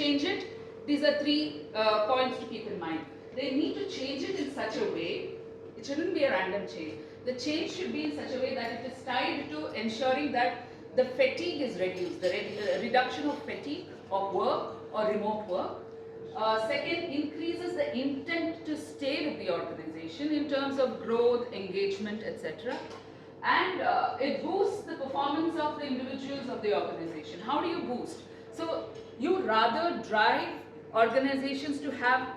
change it, these are 3 points to keep in mind. They need to change it in such a way, it shouldn't be a random change. The change should be in such a way that it is tied to ensuring that the fatigue is reduced, the reduction of fatigue of work or remote work. Second, increases the intent to stay with the organization in terms of growth, engagement, etc. And it boosts the performance of the individuals of the organization. How do you boost? So you rather drive organizations to have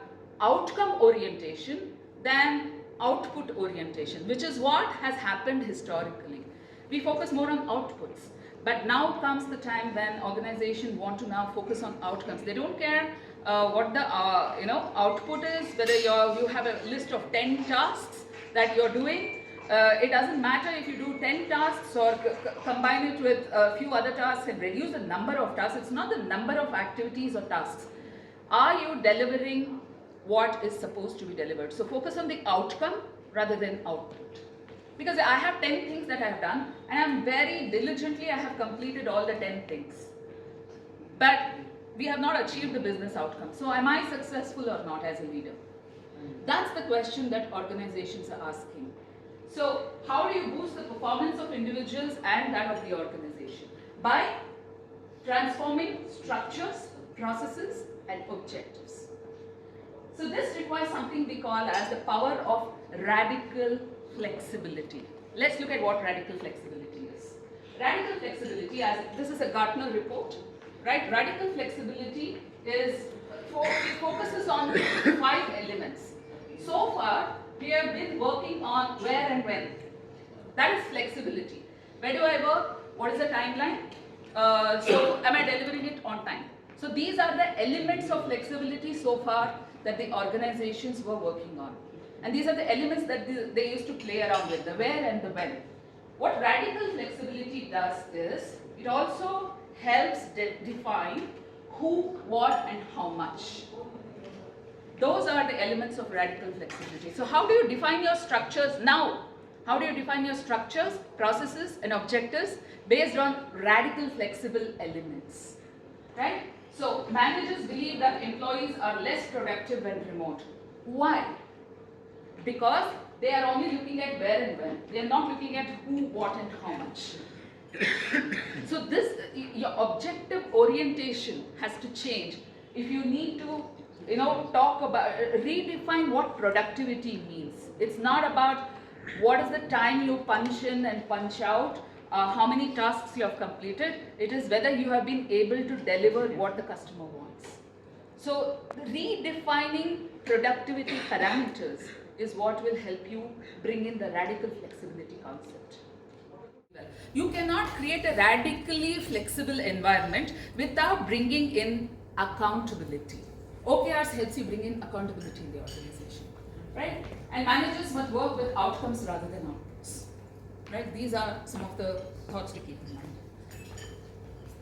outcome orientation than output orientation, which is what has happened historically. We focus more on outputs, but now comes the time when organizations want to now focus on outcomes. They don't care what the output is, whether you have a list of 10 tasks that you're doing. It doesn't matter if you do 10 tasks or combine it with a few other tasks and reduce the number of tasks. It's not the number of activities or tasks. Are you delivering what is supposed to be delivered? So focus on the outcome rather than output. Because I have 10 things that I have done, and I'm very diligently, I have completed all the 10 things. But we have not achieved the business outcome. So am I successful or not as a leader? That's the question that organizations are asking. So how do you boost the performance of individuals and that of the organization? By transforming structures, processes, and objectives. So this requires something we call as the power of radical flexibility. Let's look at what radical flexibility is. Radical flexibility, as this is a Gartner report, right? Radical flexibility is, it focuses on 5 elements. So far, we have been working on where and when. That is flexibility. Where do I work? What is the timeline? So am I delivering it on time? So these are the elements of flexibility so far that the organizations were working on. And these are the elements that they used to play around with, the where and the when. What radical flexibility does is, it also helps define who, what, and how much. Those are the elements of radical flexibility. So how do you define your structures now? How do you define your structures, processes, and objectives based on radical flexible elements, right? So managers believe that employees are less productive when remote. Why? Because they are only looking at where and when. They are not looking at who, what, and how much. So this, your objective orientation has to change. If you need to, talk about, redefine what productivity means. It's not about what is the time you punch in and punch out, how many tasks you have completed. It is whether you have been able to deliver what the customer wants. So redefining productivity parameters is what will help you bring in the radical flexibility concept. You cannot create a radically flexible environment without bringing in accountability. OKRs helps you bring in accountability in the organization, right? And managers must work with outcomes rather than outputs, right? These are some of the thoughts to keep in mind.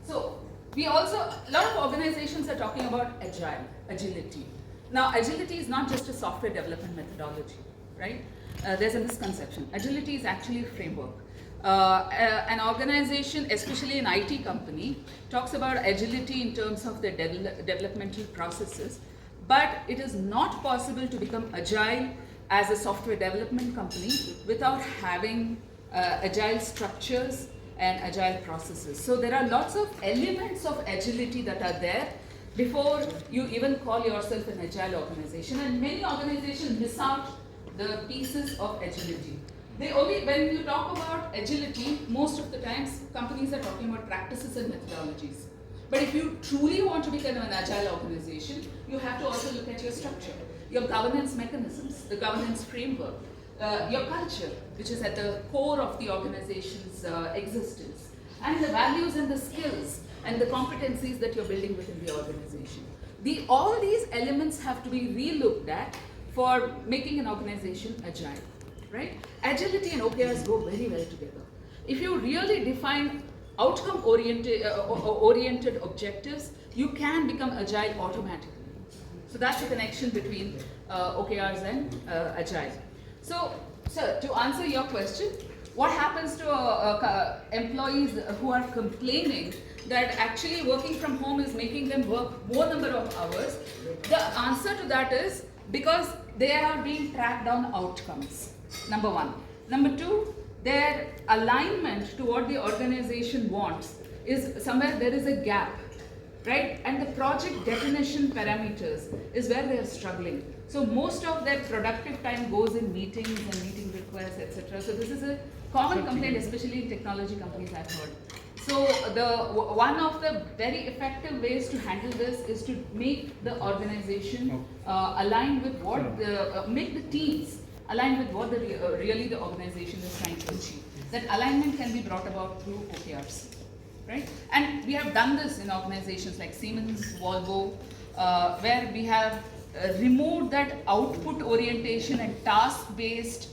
So we also, a lot of organizations are talking about agility. Now, agility is not just a software development methodology, right? There's a misconception. Agility is actually a framework. An organization, especially an IT company, talks about agility in terms of the developmental processes, but it is not possible to become agile as a software development company without having agile structures and agile processes. So there are lots of elements of agility that are there before you even call yourself an agile organization, and many organizations miss out the pieces of agility. They only, when you talk about agility, most of the times companies are talking about practices and methodologies. But if you truly want to become an agile organization, you have to also look at your structure, your governance mechanisms, the governance framework, your culture, which is at the core of the organization's existence, and the values and the skills and the competencies that you're building within the organization. All these elements have to be re-looked at for making an organization agile. Right? Agility and OKRs go very well together. If you really define outcome-oriented objectives, you can become agile automatically. So that's the connection between OKRs and agile. So, sir, to answer your question, what happens to employees who are complaining that actually working from home is making them work more number of hours, the answer to that is because they are being tracked on outcomes, number one. Number two, their alignment to what the organization wants is somewhere there is a gap, right? And the project definition parameters is where they are struggling. So most of their productive time goes in meetings and meeting requests, etc. So this is a common complaint, especially in technology companies, I've heard. So one of the very effective ways to handle this is to make the organization aligned with what make the teams aligned with what really the organization is trying to achieve. That alignment can be brought about through OKRs, right? And we have done this in organizations like Siemens, Volvo, where we have removed that output orientation and task-based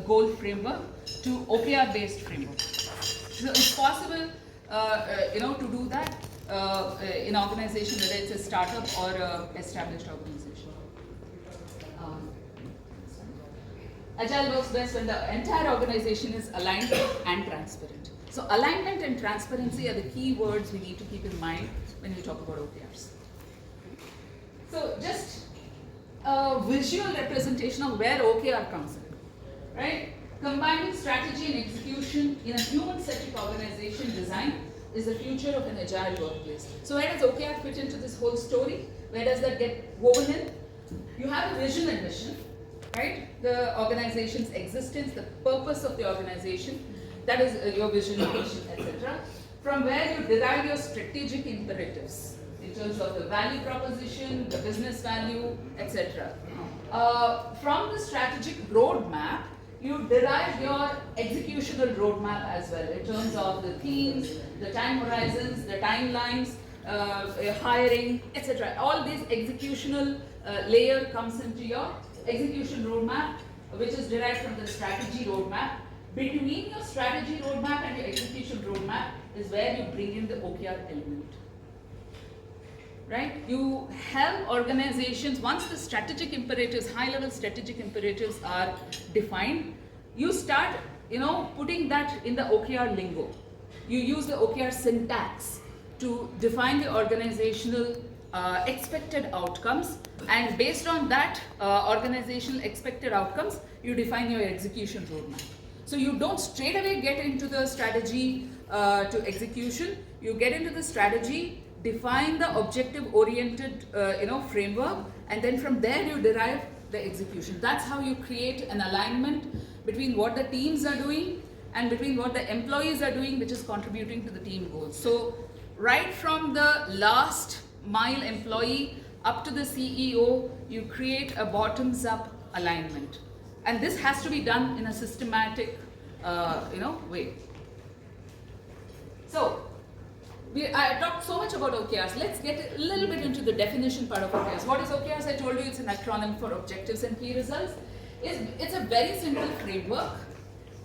goal framework to OKR-based framework. So it's possible, to do that in organization, whether it's a startup or an established organization. Agile works best when the entire organization is aligned and transparent. So alignment and transparency are the key words we need to keep in mind when we talk about OKRs. So just a visual representation of where OKR comes in, right? Combining strategy and execution in a human-centric organization design is the future of an agile workplace. So where does OKR fit into this whole story? Where does that get woven in? You have a vision and mission, right? The organization's existence, the purpose of the organization, that is your vision, mission, etc. From where you derive your strategic imperatives in terms of the value proposition, the business value, etc. From the strategic roadmap, you derive your executional roadmap as well in terms of the themes, the time horizons, the timelines, hiring, etc. All these executional layer comes into your execution roadmap, which is derived from the strategy roadmap. Between your strategy roadmap and your execution roadmap is where you bring in the OKR element. Right? You help organizations, once the strategic imperatives, high-level strategic imperatives are defined, you start, putting that in the OKR lingo. You use the OKR syntax to define the organizational expected outcomes, and based on that organizational expected outcomes, you define your execution roadmap. So you don't straight away get into the strategy to execution. You get into the strategy, define the objective-oriented, framework, and then from there you derive the execution. That's how you create an alignment between what the teams are doing and between what the employees are doing, which is contributing to the team goals. So right from the last mile employee up to the CEO, you create a bottoms-up alignment. And this has to be done in a systematic, way. So, I talked so much about OKRs. Let's get a little bit into the definition part of OKRs. What is OKRs? I told you it's an acronym for objectives and key results. It's a very simple framework.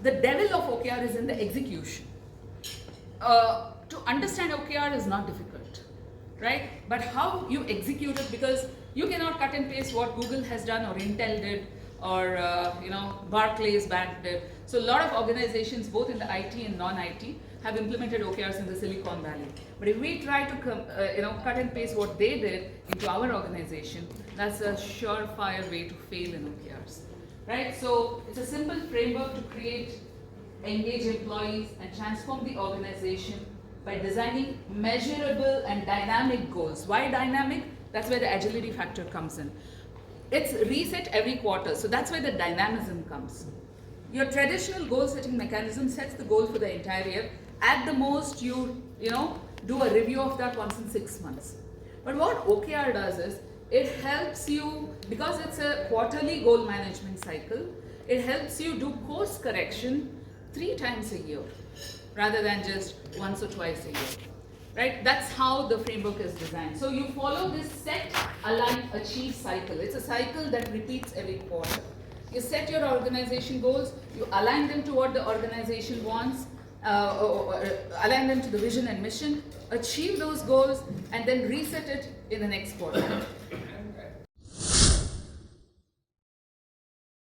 The devil of OKR is in the execution. To understand OKR is not difficult, right? But how you execute it, because you cannot cut and paste what Google has done or Intel did or Barclays Bank did. So a lot of organizations, both in the IT and non-IT, have implemented OKRs in the Silicon Valley. But if we try to cut and paste what they did into our organization, that's a surefire way to fail in OKRs, right? So it's a simple framework to create, engage employees, and transform the organization by designing measurable and dynamic goals. Why dynamic? That's where the agility factor comes in. It's reset every quarter, so that's where the dynamism comes. Your traditional goal setting mechanism sets the goal for the entire year. At the most, you do a review of that once in 6 months. But what OKR does is, it helps you, because it's a quarterly goal management cycle, it helps you do course correction 3 times a year, rather than just once or twice a year. Right? That's how the framework is designed. So you follow this set, align, achieve cycle. It's a cycle that repeats every quarter. You set your organization goals, you align them to what the organization wants, align them to the vision and mission, achieve those goals, and then reset it in the next quarter.